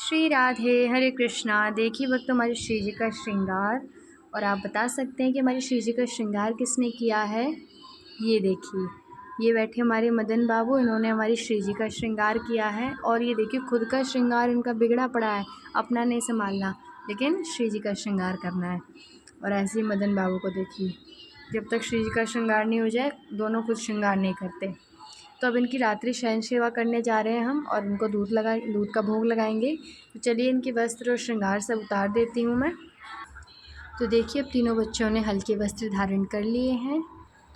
श्री राधे हरे कृष्णा। देखिए भक्त हमारे श्री जी का श्रृंगार। और आप बता सकते हैं कि हमारे श्री जी का श्रृंगार किसने किया है। ये देखिए, ये बैठे हमारे मदन बाबू, इन्होंने हमारी श्री जी का श्रृंगार किया है। और ये देखिए, खुद का श्रृंगार इनका बिगड़ा पड़ा है, अपना नहीं संभालना, लेकिन श्री जी का श्रृंगार करना है। और ऐसे ही मदन बाबू को देखिए, जब तक श्री जी का श्रृंगार नहीं हो जाए दोनों खुद श्रृंगार नहीं करते। तो अब इनकी रात्रि शयन सेवा करने जा रहे हैं हम, और इनको दूध का भोग लगाएंगे। तो चलिए इनके वस्त्र और श्रृंगार सब उतार देती हूँ मैं। तो देखिए, अब तीनों बच्चों ने हल्के वस्त्र धारण कर लिए हैं।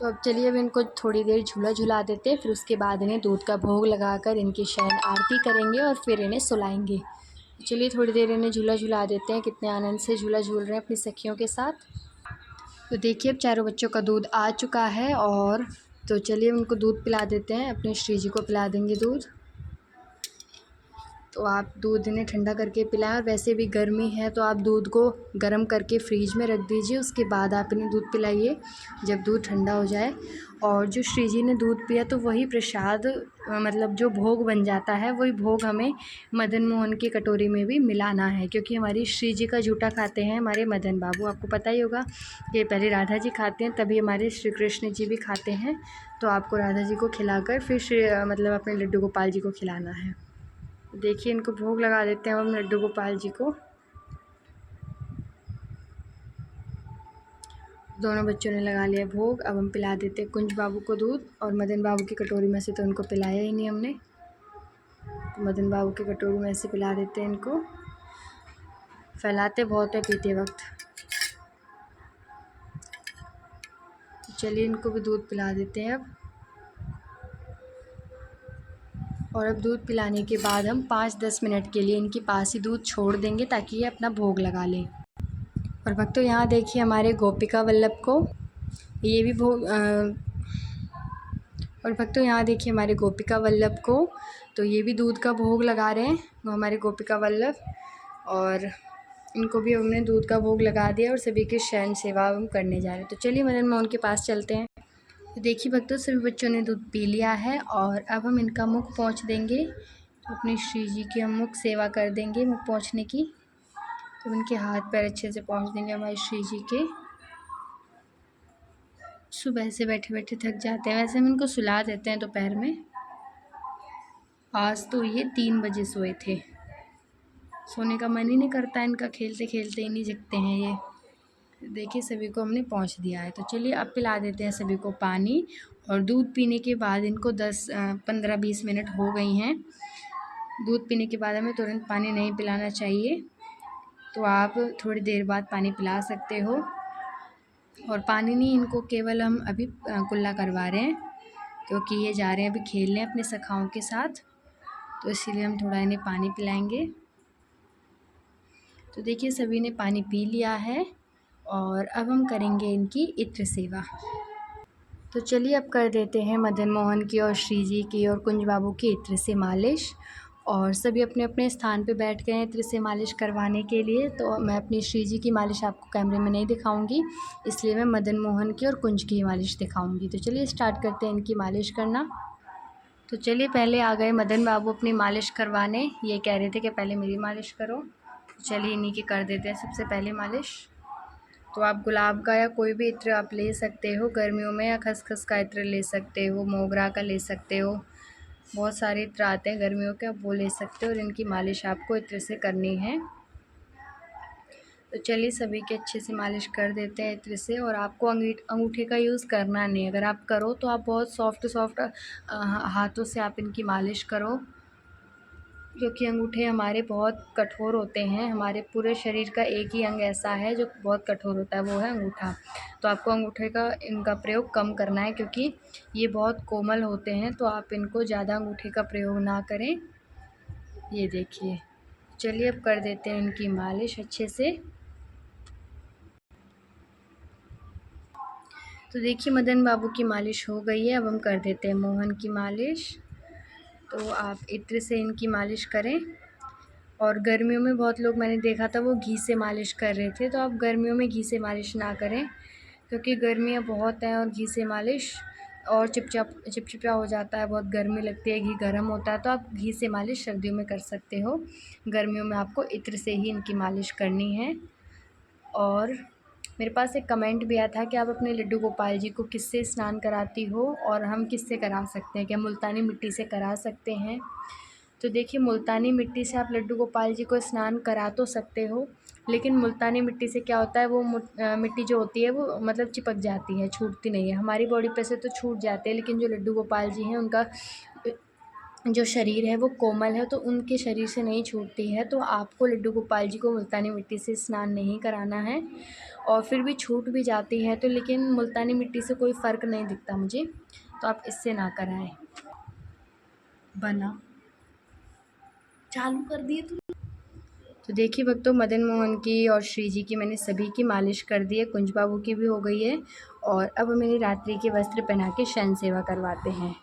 तो अब चलिए, अब इनको थोड़ी देर झूला झुला देते हैं, फिर उसके बाद इन्हें दूध का भोग लगाकर इनकी शयन आरती करेंगे और फिर इन्हें सुलाएंगे। तो चलिए थोड़ी देर इन्हें झूला झुला देते हैं। कितने आनंद से झूला झूल रहे हैं अपनी सखियों के साथ। तो देखिए, अब चारों बच्चों का दूध आ चुका है, और तो चलिए उनको दूध पिला देते हैं। अपने श्री जी को पिला देंगे दूध। तो आप दूध इन्हें ठंडा करके पिलाएं, और वैसे भी गर्मी है तो आप दूध को गर्म करके फ्रीज में रख दीजिए, उसके बाद आप इन्हें दूध पिलाइए जब दूध ठंडा हो जाए। और जो श्री जी ने दूध पिया तो वही प्रसाद, मतलब जो भोग बन जाता है वही भोग हमें मदन मोहन की कटोरी में भी मिलाना है, क्योंकि हमारी श्री जी का जूठा खाते हैं हमारे मदन बाबू। आपको पता ही होगा कि पहले राधा जी खाते हैं, तभी हमारे श्री कृष्ण जी भी खाते हैं। तो आपको राधा जी को खिलाकर फिर मतलब अपने लड्डू गोपाल जी को खिलाना है। देखिए, इनको भोग लगा देते हैं हम लड्डू गोपाल जी को। दोनों बच्चों ने लगा लिया भोग। अब हम पिला देते हैं कुंज बाबू को दूध, और मदन बाबू की कटोरी में से तो उनको पिलाया ही नहीं हमने, तो मदन बाबू की कटोरी में से पिला देते हैं इनको। फैलाते बहुत है पीते वक्त। तो चलिए इनको भी दूध पिला देते हैं अब। और अब दूध पिलाने के बाद हम 5-10 मिनट के लिए इनके पास ही दूध छोड़ देंगे, ताकि ये अपना भोग लगा लें। और भक्तों, यहाँ देखिए हमारे गोपिका वल्लभ को ये भी भोग और भक्तों, यहाँ देखिए हमारे गोपिका वल्लभ को तो ये भी दूध का भोग लगा रहे हैं, वो हमारे गोपिका वल्लभ। और इनको भी हमने दूध का भोग लगा दिया, और सभी की शयन सेवा हम करने जा रहे हैं। तो चलिए मदन मोहन के पास चलते हैं। तो देखिए भक्तों, सभी बच्चों ने दूध पी लिया है, और अब हम इनका मुख पोंछ देंगे। तो अपनी श्री जी की हम मुख सेवा कर देंगे, मुख पोंछने की। तो इनके हाथ पैर अच्छे से पोंछ देंगे हमारी श्री जी के। सुबह से बैठे बैठे थक जाते हैं, वैसे हम इनको सुला देते हैं दोपहर में। आज तो ये 3 बजे सोए थे, सोने का मन ही नहीं करता इनका, खेलते खेलते ही नहीं जगते हैं ये। देखिए, सभी को हमने पहुंच दिया है। तो चलिए अब पिला देते हैं सभी को पानी। और दूध पीने के बाद इनको 15-20 मिनट हो गई हैं। दूध पीने के बाद हमें तुरंत पानी नहीं पिलाना चाहिए, तो आप थोड़ी देर बाद पानी पिला सकते हो। और पानी नहीं, इनको केवल हम अभी कुल्ला करवा रहे हैं, क्योंकि ये जा रहे हैं अभी खेलने अपने सखाओं के साथ, तो इसीलिए हम थोड़ा इन्हें पानी पिलाएंगे। तो देखिए, सभी ने पानी पी लिया है, और अब हम करेंगे इनकी इत्र सेवा। तो चलिए अब कर देते हैं मदन मोहन की और श्री जी की और कुंज बाबू की इत्र से मालिश। और सभी अपने अपने स्थान पे बैठ गए हैं इत्र से मालिश करवाने के लिए। तो मैं अपनी श्री जी की मालिश आपको कैमरे में नहीं दिखाऊंगी, इसलिए मैं मदन मोहन की और कुंज की मालिश दिखाऊंगी। तो चलिए स्टार्ट करते हैं इनकी मालिश करना। तो चलिए, पहले आ गए मदन बाबू अपनी मालिश करवाने। ये कह रहे थे कि पहले मेरी मालिश करो, तो चलिए इन्हीं की कर देते हैं सबसे पहले मालिश। तो आप गुलाब का या कोई भी इत्र आप ले सकते हो गर्मियों में, या खसखस का इत्र ले सकते हो, मोगरा का ले सकते हो, बहुत सारे इत्र आते हैं गर्मियों के, आप वो ले सकते हो। और इनकी मालिश आपको इत्र से करनी है। तो चलिए सभी के अच्छे से मालिश कर देते हैं इत्र से। और आपको अंगूठे का यूज़ करना नहीं, अगर आप करो तो आप बहुत सॉफ्ट हाथों से आप इनकी मालिश करो, क्योंकि अंगूठे हमारे बहुत कठोर होते हैं। हमारे पूरे शरीर का एक ही अंग ऐसा है जो बहुत कठोर होता है, वो है अंगूठा। तो आपको अंगूठे का इनका प्रयोग कम करना है, क्योंकि ये बहुत कोमल होते हैं, तो आप इनको ज़्यादा अंगूठे का प्रयोग ना करें। ये देखिए, चलिए अब कर देते हैं इनकी मालिश अच्छे से। तो देखिए, मदन बाबू की मालिश हो गई है, अब हम कर देते हैं मोहन की मालिश। तो आप इत्र से इनकी मालिश करें। और गर्मियों में बहुत लोग मैंने देखा था वो घी से मालिश कर रहे थे, तो आप गर्मियों में घी से मालिश ना करें, क्योंकि गर्मियाँ बहुत हैं और घी से मालिश और चिपचिपा हो जाता है, बहुत गर्मी लगती है, घी गर्म होता है, तो आप घी से मालिश सर्दियों में कर सकते हो। गर्मियों में आपको इत्र से ही इनकी मालिश करनी है। और मेरे पास एक कमेंट भी आया था कि आप अपने लड्डू गोपाल जी को किससे स्नान कराती हो और हम किससे करा सकते हैं, क्या मुल्तानी मिट्टी से करा सकते हैं। तो देखिए, मुल्तानी मिट्टी से आप लड्डू गोपाल जी को स्नान करा तो सकते हो, लेकिन मुल्तानी मिट्टी से क्या होता है, वो मिट्टी जो होती है वो मतलब चिपक जाती है, छूटती नहीं है। हमारी बॉडी पे से तो छूट जाते हैं, लेकिन जो लड्डू गोपाल जी हैं उनका जो शरीर है वो कोमल है, तो उनके शरीर से नहीं छूटती है। तो आपको लड्डू गोपाल जी को मुल्तानी मिट्टी से स्नान नहीं कराना है। और फिर भी छूट भी जाती है तो, लेकिन मुल्तानी मिट्टी से कोई फ़र्क नहीं दिखता मुझे, तो आप इससे ना कराएं। बना चालू कर दिए तुम। तो देखिए भक्तों, मदन मोहन की और श्री जी की मैंने सभी की मालिश कर दी है, कुंज बाबू की भी हो गई है। और अब मेरी रात्रि के वस्त्र पहना के शयन सेवा करवाते हैं।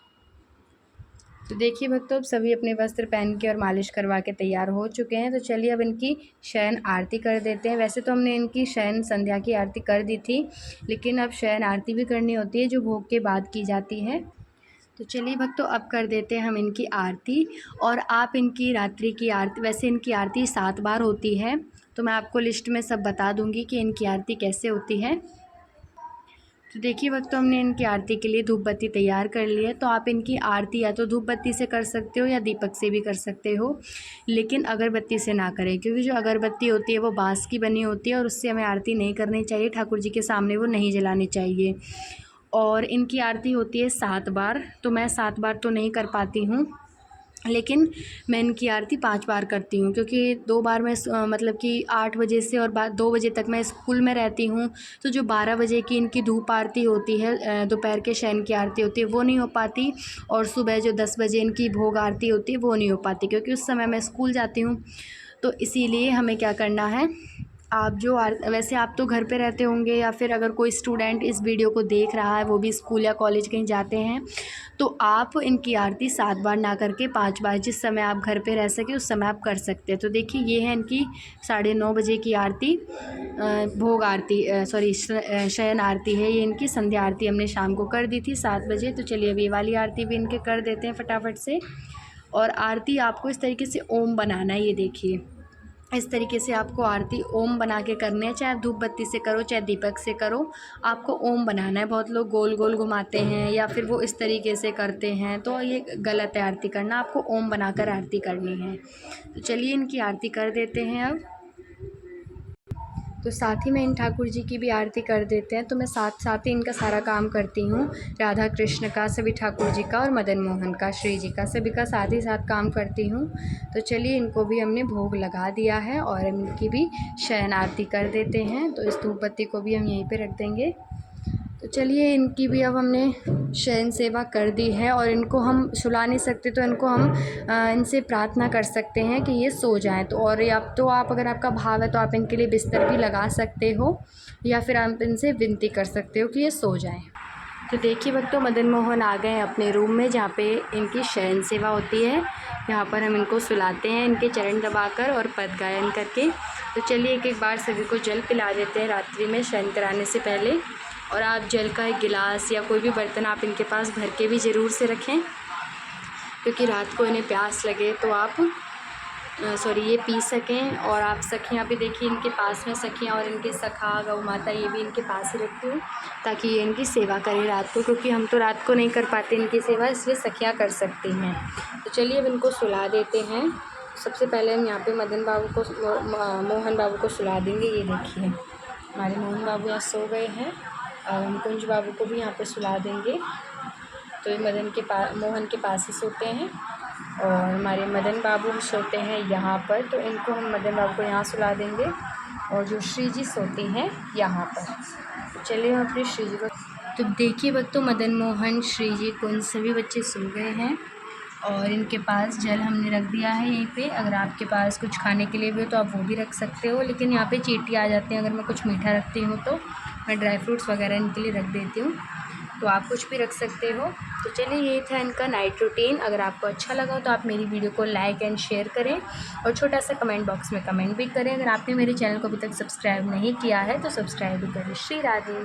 तो देखिए भक्तों, अब सभी अपने वस्त्र पहन के और मालिश करवा के तैयार हो चुके हैं। तो चलिए अब इनकी शयन आरती कर देते हैं। वैसे तो हमने इनकी शयन संध्या की आरती कर दी थी, लेकिन अब शयन आरती भी करनी होती है, जो भोग के बाद की जाती है। तो चलिए भक्तों, अब कर देते हैं हम इनकी आरती। और आप इनकी रात्रि की आरती, वैसे इनकी आरती 7 बार होती है, तो मैं आपको लिस्ट में सब बता दूंगी कि इनकी आरती कैसे होती है। तो देखिए भक्तों, हमने इनकी आरती के लिए धूप बत्ती तैयार कर ली है। तो आप इनकी आरती या तो धूप बत्ती से कर सकते हो या दीपक से भी कर सकते हो, लेकिन अगरबत्ती से ना करें, क्योंकि जो अगरबत्ती होती है वो बाँस की बनी होती है और उससे हमें आरती नहीं करनी चाहिए। ठाकुर जी के सामने वो नहीं जलानी चाहिए। और इनकी आरती होती है 7 बार, तो मैं 7 बार तो नहीं कर पाती हूँ, लेकिन मैं इनकी आरती 5 बार करती हूँ, क्योंकि 2 बार मैं मतलब कि 8 बजे से और 2 बजे तक मैं स्कूल में रहती हूँ। तो जो 12 बजे की इनकी धूप आरती होती है, दोपहर के शयन की आरती होती है, वो नहीं हो पाती। और सुबह जो 10 बजे इनकी भोग आरती होती है वो नहीं हो पाती, क्योंकि उस समय मैं स्कूल जाती हूँ। तो इसीलिए हमें क्या करना है, आप जो वैसे आप तो घर पे रहते होंगे, या फिर अगर कोई स्टूडेंट इस वीडियो को देख रहा है, वो भी स्कूल या कॉलेज कहीं जाते हैं, तो आप इनकी आरती 7 बार ना करके 5 बार, जिस समय आप घर पे रह सके उस समय आप कर सकते हैं। तो देखिए, ये है इनकी 9:30 बजे की आरती, भोग आरती, सॉरी शयन आरती है ये इनकी। संध्या आरती हमने शाम को कर दी थी 7 बजे। तो चलिए अब ये वाली आरती भी इनके कर देते हैं फटाफट से। और आरती आपको इस तरीके से ओम बनाना है, ये देखिए इस तरीके से आपको आरती ओम बना के करनी है, चाहे आप धूप बत्ती से करो चाहे दीपक से करो, आपको ओम बनाना है। बहुत लोग गोल गोल घुमाते हैं या फिर वो इस तरीके से करते हैं, तो ये गलत है आरती करना, आपको ओम बनाकर आरती करनी है। तो चलिए इनकी आरती कर देते हैं अब। तो साथ ही में इन ठाकुर जी की भी आरती कर देते हैं। तो मैं साथ साथ ही इनका सारा काम करती हूँ, राधा कृष्ण का, सभी ठाकुर जी का और मदन मोहन का, श्री जी का, सभी का साथ ही साथ काम करती हूँ। तो चलिए इनको भी हमने भोग लगा दिया है और इनकी भी शयन आरती कर देते हैं। तो इस धूप बत्ती को भी हम यहीं पे रख देंगे। तो चलिए इनकी भी अब हमने शयन सेवा कर दी है, और इनको हम सुला नहीं सकते, तो इनको हम इनसे प्रार्थना कर सकते हैं कि ये सो जाएं। तो और अब तो आप, अगर आपका भाव है तो आप इनके लिए बिस्तर भी लगा सकते हो, या फिर आप इनसे विनती कर सकते हो कि ये सो जाएं। तो देखिए भक्तों, मदन मोहन आ गए अपने रूम में, जहाँ पे इनकी शयन सेवा होती है। यहाँ पर हम इनको सुलाते हैं, इनके चरण दबाकर और पद गायन करके। तो चलिए एक एक बार सभी को जल पिला देते हैं रात्रि में शयन कराने से पहले। और आप जल का एक गिलास या कोई भी बर्तन आप इनके पास भर के भी ज़रूर से रखें, क्योंकि रात को इन्हें प्यास लगे तो आप ये पी सकें। और आप सखियाँ भी देखिए, इनके पास में सखियाँ और इनके सखा गौ माता, ये भी इनके पास ही रखती हूँ, ताकि ये इनकी सेवा करें रात को, क्योंकि हम तो रात को नहीं कर पाते इनकी सेवा, इसलिए सखियाँ कर सकती हैं। तो चलिए अब इनको सुला देते हैं। सबसे पहले हम यहाँ पे मदन बाबू को, मोहन बाबू को सुला देंगे। ये देखिए हमारे मोहन बाबू यहाँ सो गए हैं, और हम कुंज बाबू को भी यहाँ पे सुला देंगे। तो ये मोहन के पास ही सोते हैं, और हमारे मदन बाबू सोते हैं यहाँ पर, तो इनको हम मदन बाबू को यहाँ सुला देंगे। और जो श्री जी सोती हैं यहाँ पर। तो चलिए हम अपने श्री जी को, तो देखिए बच्चों, मदन मोहन, श्री जी, कुंज, सभी बच्चे सो गए हैं, और इनके पास जल हमने रख दिया है यहीं पे। अगर आपके पास कुछ खाने के लिए भी हो तो आप वो भी रख सकते हो, लेकिन यहाँ पे चींटी आ जाती हैं अगर मैं कुछ मीठा रखती हूँ, तो मैं ड्राई फ्रूट्स वगैरह इनके लिए रख देती हूँ। तो आप कुछ भी रख सकते हो। तो चलिए ये था इनका नाइट रूटीन। अगर आपको अच्छा लगा तो आप मेरी वीडियो को लाइक एंड शेयर करें, और छोटा सा कमेंट बॉक्स में कमेंट भी करें। अगर आपने मेरे चैनल को अभी तक सब्सक्राइब नहीं किया है तो सब्सक्राइब भी करें। श्री राधे।